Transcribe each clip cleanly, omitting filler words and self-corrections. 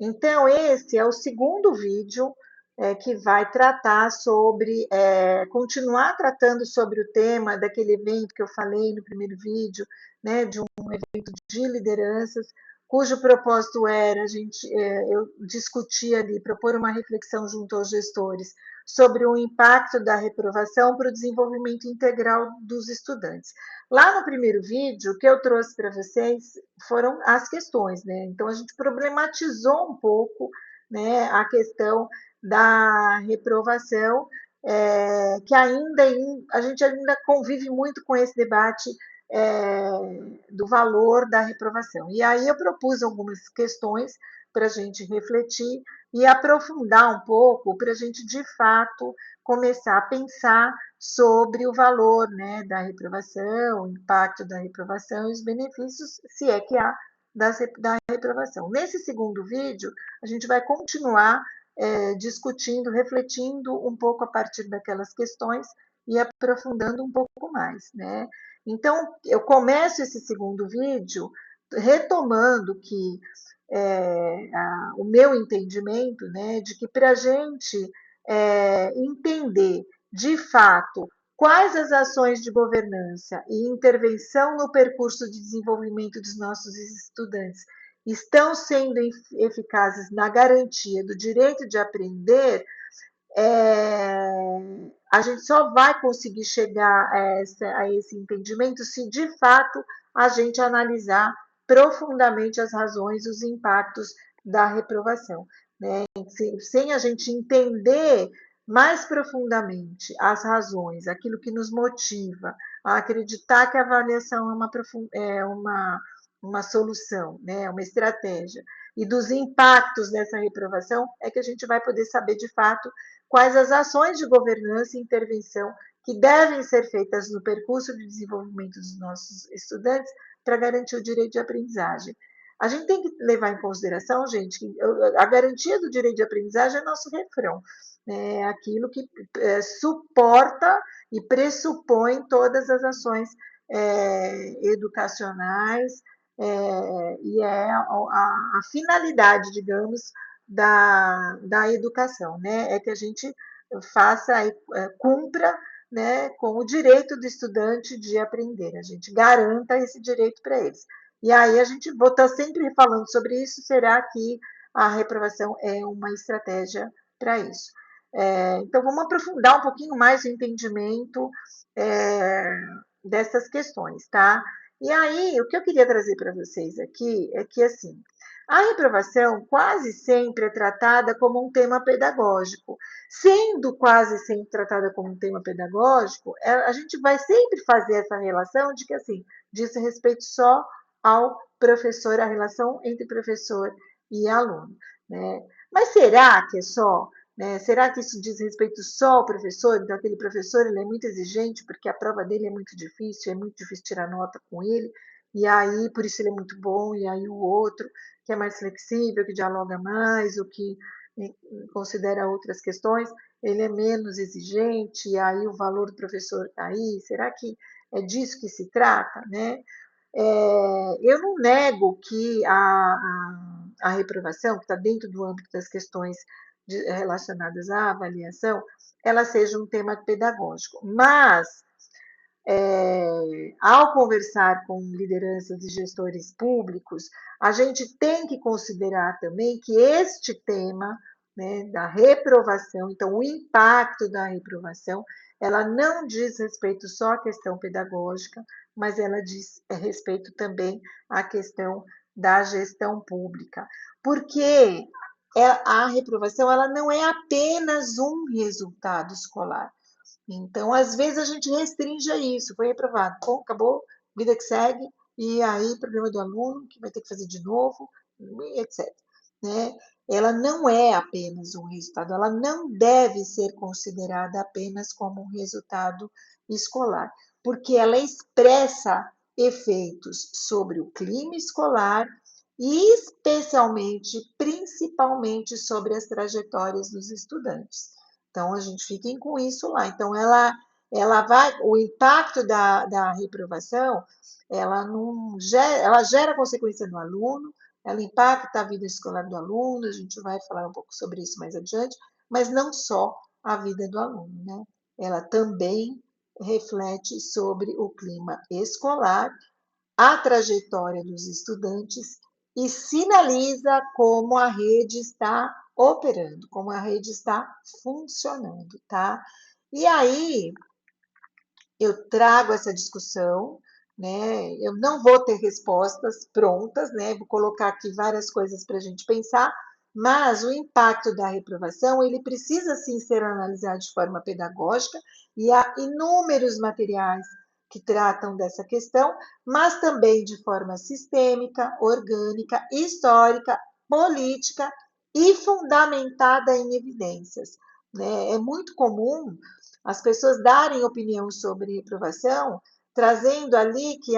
Então, esse é o segundo vídeo que vai tratar sobre, continuar tratando sobre o tema daquele evento que eu falei no primeiro vídeo, né, de um evento de lideranças, cujo propósito era eu discutir ali, propor uma reflexão junto aos gestores sobre o impacto da reprovação para o desenvolvimento integral dos estudantes. Lá no primeiro vídeo, o que eu trouxe para vocês foram as questões, né? Então, a gente problematizou um pouco, né, a questão da reprovação, que a gente ainda convive muito com esse debate é, do valor da reprovação. E aí eu propus algumas questões para a gente refletir e aprofundar um pouco, para a gente, de fato, começar a pensar sobre o valor, né, da reprovação, o impacto da reprovação e os benefícios, se é que há, da reprovação. Nesse segundo vídeo, a gente vai continuar discutindo, refletindo um pouco a partir daquelas questões e aprofundando um pouco mais, né? Então, eu começo esse segundo vídeo retomando que o meu entendimento, né, de que para a gente entender de fato quais as ações de governança e intervenção no percurso de desenvolvimento dos nossos estudantes estão sendo eficazes na garantia do direito de aprender, a gente só vai conseguir chegar a esse entendimento se de fato a gente analisar profundamente as razões, os impactos da reprovação, né? Sem a gente entender mais profundamente as razões, aquilo que nos motiva a acreditar que a avaliação uma solução, né? Uma estratégia, e dos impactos dessa reprovação, é que a gente vai poder saber de fato quais as ações de governança e intervenção que devem ser feitas no percurso de desenvolvimento dos nossos estudantes para garantir o direito de aprendizagem. A gente tem que levar em consideração, gente, que a garantia do direito de aprendizagem é nosso refrão, é aquilo que suporta e pressupõe todas as ações educacionais, e é a finalidade, digamos, da educação, né? É que a gente faça, cumpra, né, com o direito do estudante de aprender, a gente garanta esse direito para eles. E aí a gente vou estar sempre falando sobre isso, será que a reprovação é uma estratégia para isso? Então, vamos aprofundar um pouquinho mais o entendimento dessas questões, tá? E aí, o que eu queria trazer para vocês aqui é que, assim, a reprovação quase sempre é tratada como um tema pedagógico. Sendo quase sempre tratada como um tema pedagógico, a gente vai sempre fazer essa relação de que, assim, diz respeito só ao professor, a relação entre professor e aluno, né? Mas será que é só? Né? Será que isso diz respeito só ao professor? Então, aquele professor ele é muito exigente porque a prova dele é muito difícil tirar nota com ele, e aí por isso ele é muito bom, e aí o outro, que é mais flexível, que dialoga mais, o que considera outras questões, ele é menos exigente, e aí o valor do professor está aí. Será que é disso que se trata? Né? Eu não nego que a reprovação, que está dentro do âmbito das questões relacionadas à avaliação, ela seja um tema pedagógico. Mas, ao conversar com lideranças e gestores públicos, a gente tem que considerar também que este tema, né, da reprovação, então o impacto da reprovação, ela não diz respeito só à questão pedagógica, mas ela diz respeito também à questão da gestão pública. Porque a reprovação ela não é apenas um resultado escolar. Então, às vezes, a gente restringe a isso, foi reprovado, bom, acabou, vida que segue, e aí, problema do aluno, que vai ter que fazer de novo, etc. Né? Ela não é apenas um resultado, ela não deve ser considerada apenas como um resultado escolar, porque ela expressa efeitos sobre o clima escolar e, especialmente, principalmente, sobre as trajetórias dos estudantes. Então, a gente fiquem com isso lá. Então, o impacto da reprovação, ela não gera, ela gera consequência no aluno, ela impacta a vida escolar do aluno, a gente vai falar um pouco sobre isso mais adiante, mas não só a vida do aluno, né? Ela também reflete sobre o clima escolar, a trajetória dos estudantes e sinaliza como a rede está operando, como a rede está funcionando, tá? E aí, eu trago essa discussão, né? Eu não vou ter respostas prontas, né? Vou colocar aqui várias coisas para a gente pensar, mas o impacto da reprovação ele precisa sim ser analisado de forma pedagógica e há inúmeros materiais que tratam dessa questão, mas também de forma sistêmica, orgânica, histórica, política e fundamentada em evidências. Né? É muito comum as pessoas darem opinião sobre reprovação, trazendo ali que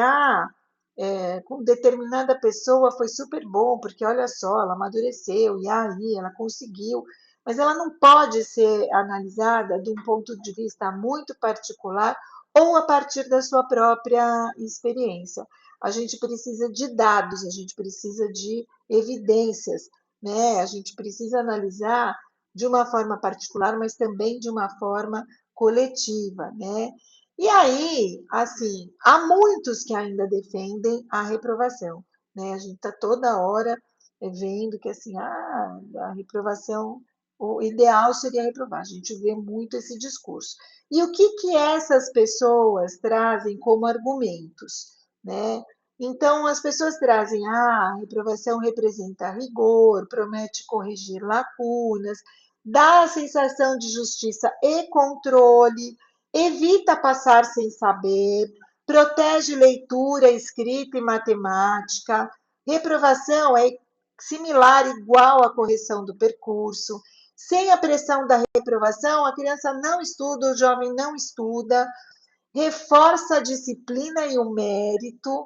com determinada pessoa foi super bom, porque olha só, ela amadureceu, e aí ela conseguiu, mas ela não pode ser analisada de um ponto de vista muito particular ou a partir da sua própria experiência. A gente precisa de dados, a gente precisa de evidências, né? A gente precisa analisar de uma forma particular, mas também de uma forma coletiva, né? E aí, assim, há muitos que ainda defendem a reprovação, né? A gente está toda hora vendo que assim, a reprovação, o ideal seria reprovar. A gente vê muito esse discurso. E o que essas pessoas trazem como argumentos, né? Então, as pessoas trazem, a reprovação representa rigor, promete corrigir lacunas, dá a sensação de justiça e controle, evita passar sem saber, protege leitura, escrita e matemática. Reprovação é similar, igual à correção do percurso. Sem a pressão da reprovação, a criança não estuda, o jovem não estuda, reforça a disciplina e o mérito,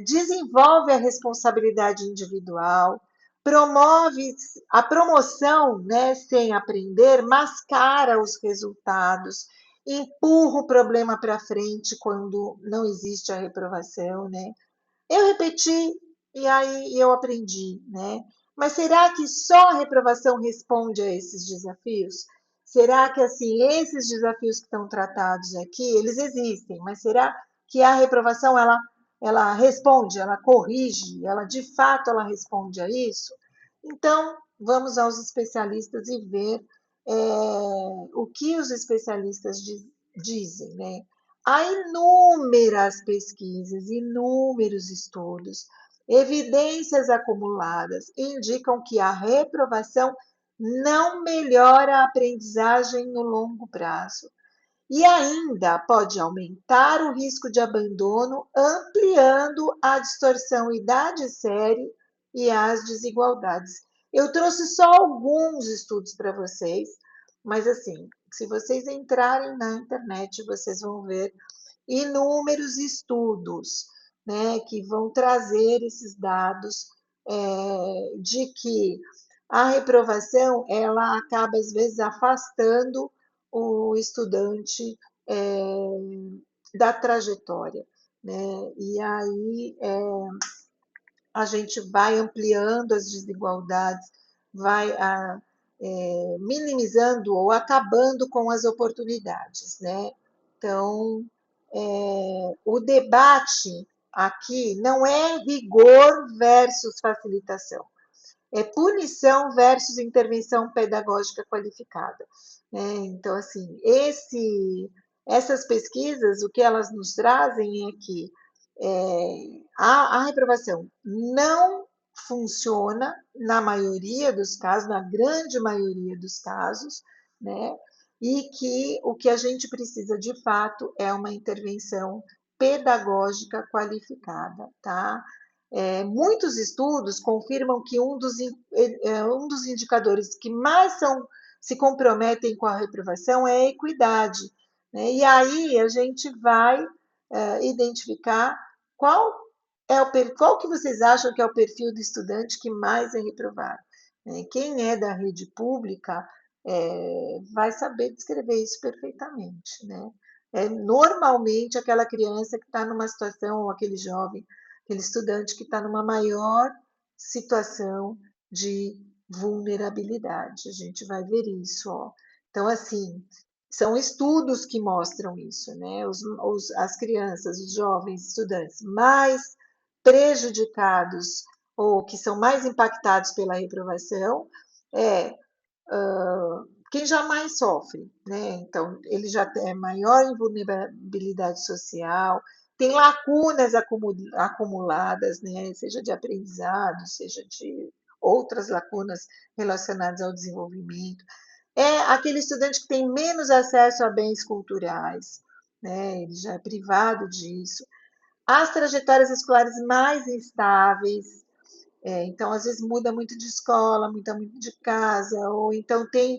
desenvolve a responsabilidade individual, promove a promoção, né, sem aprender, mascara os resultados, empurra o problema para frente quando não existe a reprovação, né? Eu repeti e aí eu aprendi, né? Mas será que só a reprovação responde a esses desafios? Será que assim esses desafios que estão tratados aqui, eles existem, mas será que a reprovação ela responde, ela corrige, ela de fato ela responde a isso? Então, vamos aos especialistas e ver o que os especialistas dizem, né? Há inúmeras pesquisas, inúmeros estudos, evidências acumuladas indicam que a reprovação não melhora a aprendizagem no longo prazo e ainda pode aumentar o risco de abandono, ampliando a distorção idade-série e as desigualdades. Eu trouxe só alguns estudos para vocês, mas assim, se vocês entrarem na internet, vocês vão ver inúmeros estudos, né, que vão trazer esses dados de que a reprovação ela acaba às vezes afastando o estudante da trajetória, né? E aí a gente vai ampliando as desigualdades, vai minimizando ou acabando com as oportunidades, né? Então, o debate aqui não é rigor versus facilitação, é punição versus intervenção pedagógica qualificada. Né? Então, assim, essas pesquisas, o que elas nos trazem é que a reprovação não funciona na maioria dos casos, na grande maioria dos casos, né? E que o que a gente precisa de fato é uma intervenção pedagógica qualificada, tá? Muitos estudos confirmam que um dos indicadores que mais se comprometem com a reprovação é a equidade. Né? E aí a gente vai identificar qual que vocês acham que é o perfil do estudante que mais é reprovado. Né? Quem é da rede pública vai saber descrever isso perfeitamente. Né? É normalmente aquela criança que está numa situação, ou aquele jovem aquele estudante que está numa maior situação de vulnerabilidade. A gente vai ver isso, ó. Então, assim, são estudos que mostram isso, né? As crianças, os jovens estudantes mais prejudicados ou que são mais impactados pela reprovação é quem jamais sofre, né? Então, ele já é maior em vulnerabilidade social, tem lacunas acumuladas, né? Seja de aprendizado, seja de outras lacunas relacionadas ao desenvolvimento. É aquele estudante que tem menos acesso a bens culturais, né? Ele já é privado disso. As trajetórias escolares mais instáveis, então, às vezes, muda muito de escola, muda muito de casa, ou então tem,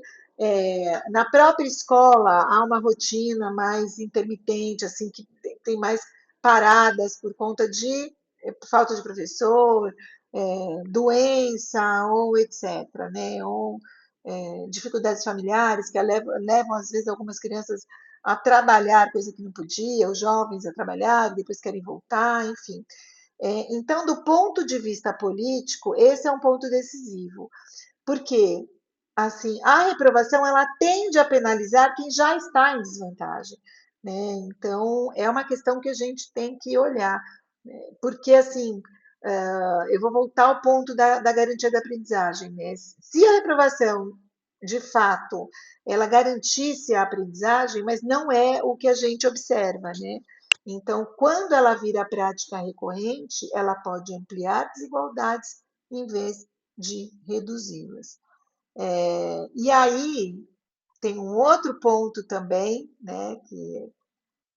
na própria escola, há uma rotina mais intermitente, assim, que tem mais paradas por conta de falta de professor, doença, ou etc., né? Ou dificuldades familiares que levam, às vezes, algumas crianças a trabalhar, coisa que não podia, os jovens a trabalhar, depois querem voltar, enfim. Então, do ponto de vista político, esse é um ponto decisivo, porque assim, a reprovação ela tende a penalizar quem já está em desvantagem, né? Então, é uma questão que a gente tem que olhar, né? Porque assim, eu vou voltar ao ponto da garantia da aprendizagem, né? Se a reprovação, de fato, ela garantisse a aprendizagem, mas não é o que a gente observa, né? Então, quando ela vira prática recorrente, ela pode ampliar desigualdades em vez de reduzi-las. E aí tem um outro ponto também, né, que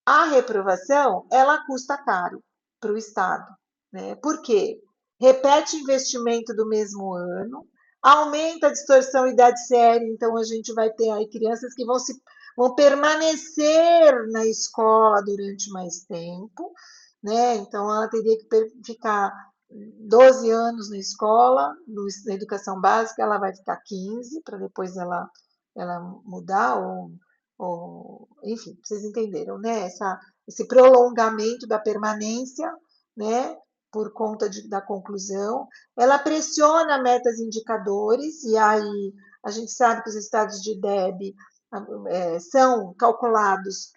a reprovação ela custa caro para o Estado, né? Por quê? Repete investimento do mesmo ano, aumenta a distorção idade séria, então a gente vai ter aí crianças que vão permanecer na escola durante mais tempo, né? Então ela teria que ficar 12 anos na escola, na educação básica, ela vai ficar 15 para depois ela mudar, ou enfim, vocês entenderam, né? Esse prolongamento da permanência, né? Por conta da conclusão, ela pressiona metas indicadores, e aí a gente sabe que os estados de DEB são calculados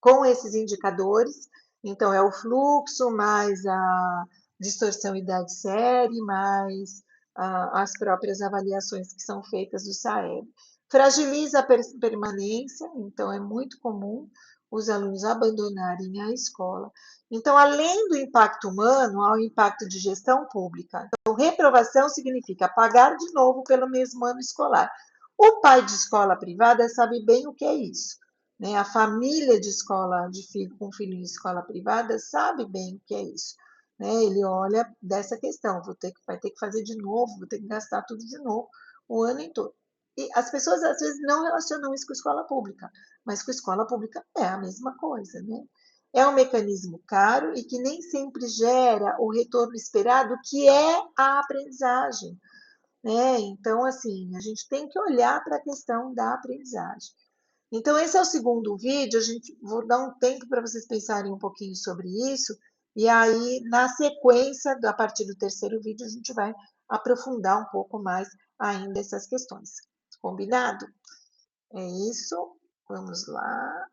com esses indicadores, então é o fluxo, mais a distorção idade série, mais as próprias avaliações que são feitas do SAEB. Fragiliza a permanência, então é muito comum os alunos abandonarem a escola. Então, além do impacto humano, há o impacto de gestão pública. Então, reprovação significa pagar de novo pelo mesmo ano escolar. O pai de escola privada sabe bem o que é isso, né? A família de escola, de filho com filho em escola privada, sabe bem o que é isso, né? Ele olha dessa questão, vai ter que fazer de novo, vou ter que gastar tudo de novo o ano em todo. E as pessoas às vezes não relacionam isso com escola pública, mas com escola pública é a mesma coisa, né? É um mecanismo caro e que nem sempre gera o retorno esperado, que é a aprendizagem, né? Então, assim, a gente tem que olhar para a questão da aprendizagem. Então, esse é o segundo vídeo. Vou dar um tempo para vocês pensarem um pouquinho sobre isso. E aí, na sequência, a partir do terceiro vídeo, a gente vai aprofundar um pouco mais ainda essas questões. Combinado? É isso. Vamos lá.